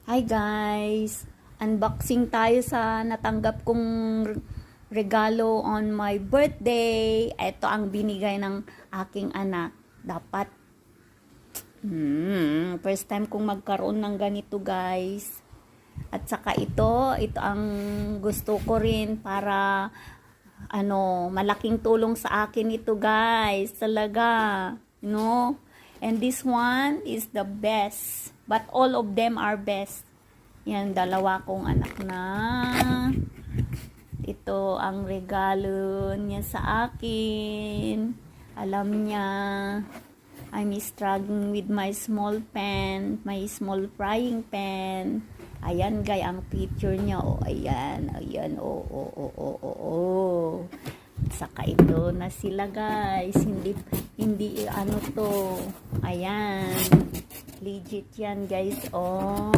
Hi guys! Unboxing tayo sa natanggap kong regalo on my birthday. Ito ang binigay ng aking anak. Dapat, first time kong magkaroon ng ganito guys. At saka ito ang gusto ko rin para malaking tulong sa akin ito guys. Talaga, And this one is the best. But all of them are best. Yan, dalawa kong anak na. Ito ang regalo niya sa akin. Alam niya, I'm struggling with my small pen, my small frying pan. Ayan, guys, ang picture niya. Oh, ayan. Oh. Saka ito na sila, guys. Hindi ano to. Ayan. Legit yan, guys. Oh.